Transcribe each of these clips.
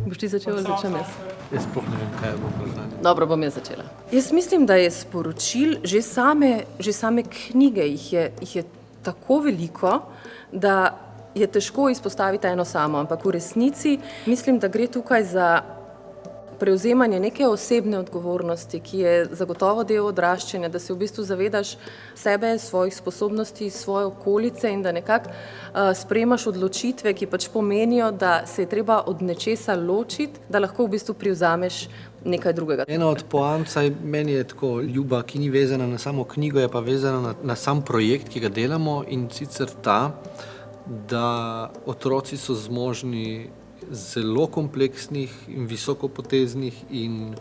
Boš ti začel ali začnem jaz? Jaz sploh ne vem, kaj bo vprašanje. Dobro, bom jaz začela. Jaz mislim, da je sporočil, že same knjige jih je tako veliko, da je težko izpostaviti eno samo, ampak v resnici mislim, da gre tukaj za prevzemanje neke osebne odgovornosti, ki je zagotovo del odraščanja, da se v bistvu zavedaš sebe, svojih sposobnosti, svoje okolice in da nekako sprejemaš odločitve, ki pač pomenijo, da se je treba od nečesa ločiti, da lahko v bistvu privzameš nekaj drugega. Ena od poant, saj meni je tako ljuba, ki ni vezana na samo knjigo, je pa vezana na sam projekt, ki ga delamo, in sicer ta, da otroci so zmožni zelo kompleksnih in visokopoteznih in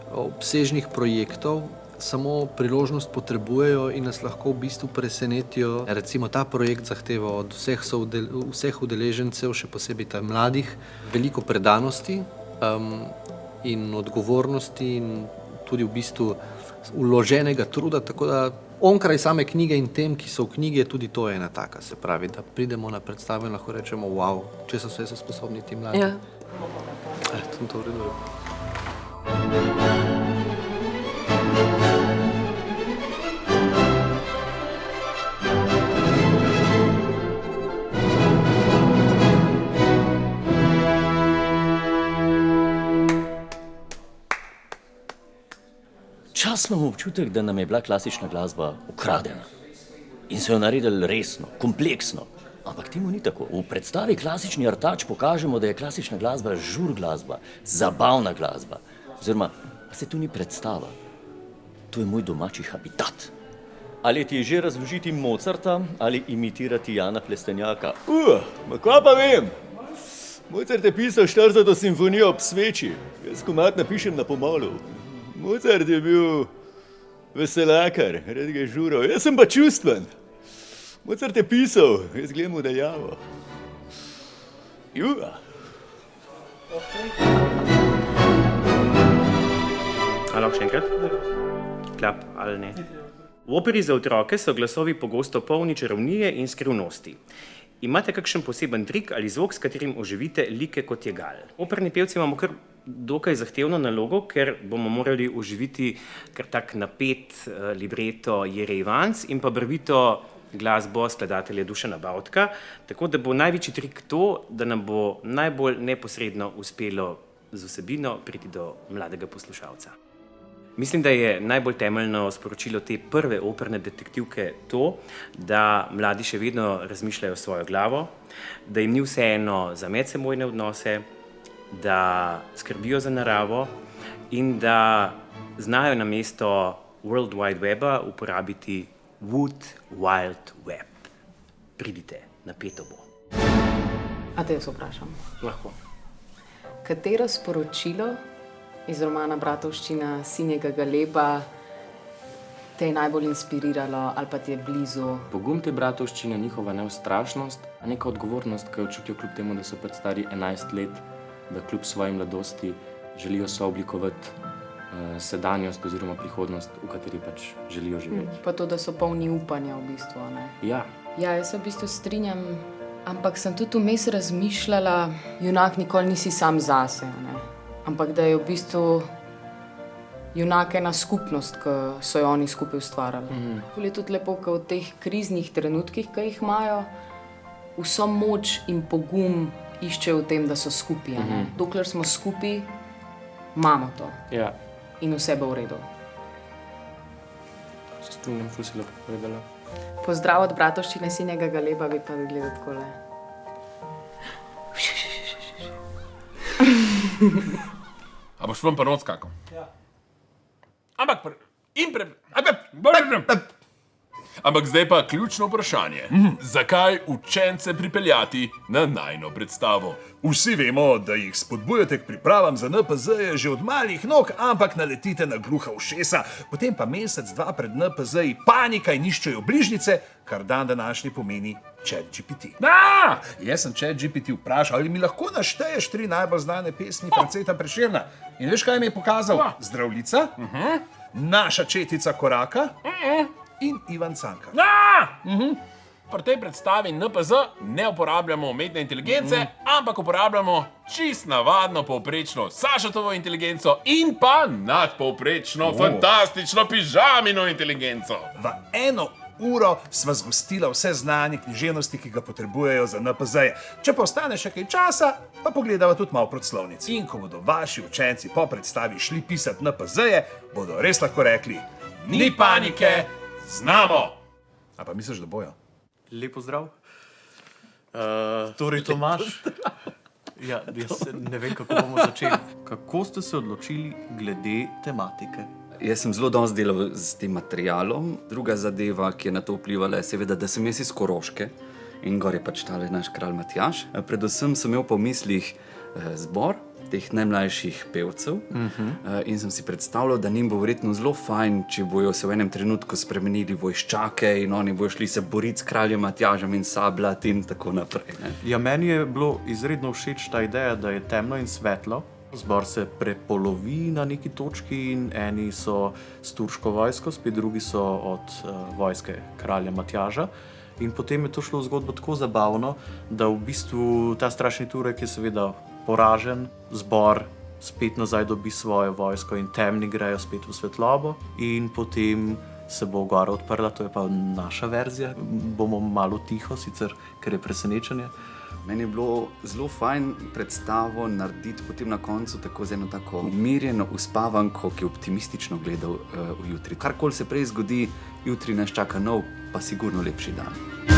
obsežnih projektov, samo priložnost potrebujejo in nas lahko v bistvu presenetijo. Recimo ta projekt zahteva od vseh udeležencev, še posebej ta mladih, veliko predanosti in odgovornosti in tudi v bistvu vloženega truda, tako da onkraj same knjige in tem, ki so v knjigi, je tudi to ena taka, se pravi, da pridemo na predstavo in lahko rečemo, wow, če so vse so sposobni ti mladi. Ja. To v redu. Čas imam občutek, da nam je bila klasična glasba ukradena. In so jo naredili resno, kompleksno. Ampak temu ni tako. V predstavi Klasični artač pokažemo, da je klasična glasba žur glasba, zabavna glasba. Oziroma, se to ni predstava. To je moj domači habitat. Ali ti je že razložiti Mozarta ali imitirati Jana Plestenjaka? Ma kva pa vem? Mozart je pisal 40. simfonijo ob sveči. Jaz komad napišem na pomolu. Mozart je bil veselakar, rad ga je žural. Jaz sem pa čustven. Mozart je pisal, jaz gledam v daljavo. A lahko še enkrat? Klap ali ne? V operi za otroke so glasovi pogosto polni čarovnije in skrivnosti. Imate kakšen poseben trik ali zvok, s katerim oživite like kot je gal? Operni pevci imamo kar dokaj zahtevno nalogo, ker bomo morali oživiti kar tak napet libreto Jere Ivanc in pa barvito glasbo skladatelja Dušana Bavtka, tako da bo največji trik to, da nam bo najbolj neposredno uspelo z vsebino priti do mladega poslušalca. Mislim, da je najbolj temeljno sporočilo te prve operne detektivke to, da mladi še vedno razmišljajo svojo glavo, da jim ni vseeno za medsebojne odnose, da skrbijo za naravo in da znajo namesto World Wide Weba uporabiti Wood Wild Web. Pridite, napeto bo. A te jaz vprašam? Lahko. Katero sporočilo iz romana Bratovščina Sinjega galeba te je najbolj inspiriralo ali pa ti je blizu? Pogum te Bratovščine, njihova neustrašnost, a neka odgovornost, ki jo čutijo kljub temu, da so pač stari 11 let, da kljub svoji mladosti želijo sooblikovati sedanjost oziroma prihodnost, v kateri pač želijo živeti. Pa to, da so polni upanja v bistvu, ne? Ja. Ja, jaz se v bistvu strinjam, ampak sem tudi vmes razmišljala, junak nikoli nisi sam zase, ne? Ampak da je v bistvu junak ena skupnost, ki so jo oni skupaj ustvarjali. Je tudi lepo, ker v teh kriznih trenutkih, ki jih imajo, vso moč in pogum iščejo v tem, da so skupaj. Dokler smo skupaj, imamo to. Ja. In vse bo v redu. Se strinjam, ful si lepo povedala. Pozdrav od Bratovščine Sinjega galeba bi pa gledal takole. A boš vam pa not skakal? Ja. Ampak zdaj pa ključno vprašanje. Zakaj učence pripeljati na najino predstavo? Vsi vemo, da jih spodbujate k pripravam za NPZ-je že od malih nog, ampak naletite na gluha ušesa. Potem pa mesec, dva pred NPZ-ji panika in iščejo bližnjice, kar dan današnji pomeni ChatGPT. Jaz sem ChatGPT vprašal, ali mi lahko našteješ 3 najbolj znane pesmi Franceta Prešerna. In veš, kaj mi je pokazal? Zdravljica, Naša četica koraka in Ivan Cankar. Pri tej predstavi NPZ ne uporabljamo umetne inteligence, ampak uporabljamo čist navadno povprečno Sašatovo inteligenco in pa nadpovprečno fantastično pižamino inteligenco. V 1 uro sva zgostila vse znanje književnosti, ki ga potrebujejo za NPZ-je. Če pa ostane še kaj časa, pa pogledava tudi malo proslovnic. In ko bodo vaši učenci po predstavi šli pisati NPZ-je, bodo res lahko rekli: Ni panike, znamo! A pa misliš, da bojo? Lep pozdrav. Torej, Tomaž. Ja, jaz ne vem, kako bomo začeli. Kako ste se odločili glede tematike? Jaz sem zelo dosti delal s tem materialom. Druga zadeva, ki je na to vplivala, je seveda, da sem jaz iz Koroške in gor je pač tale naš kralj Matjaž. Predvsem sem imel po mislih zbor teh najmlajših pevcev in sem si predstavljal, da njim bo verjetno zelo fajn, če bojo se v enem trenutku spremenili vojščake in oni bojo šli se boriti s kraljem Matjažem in sabljati in tako naprej. Ne? Ja, meni je bilo izredno všeč ta ideja, da je temno in svetlo. Zbor se prepolovi na neki točki in eni so s turško vojsko, spet drugi so od vojske kralja Matjaža. In potem je to šlo v zgodbo tako zabavno, da v bistvu ta strašni Turek je seveda poražen, zbor spet nazaj dobi svojo vojsko in temni grejo spet v svetlobo in potem se bo gora odprla, to je pa naša verzija. Bomo malo tiho, sicer, ker je presenečenje. Meni je bilo zelo fajn predstavo narediti potem na koncu tako z eno tako umirjeno uspavanko, ki je optimistično gledal v jutri. Karkoli se prej zgodi, jutri nas čaka nov, pa sigurno lepši dan.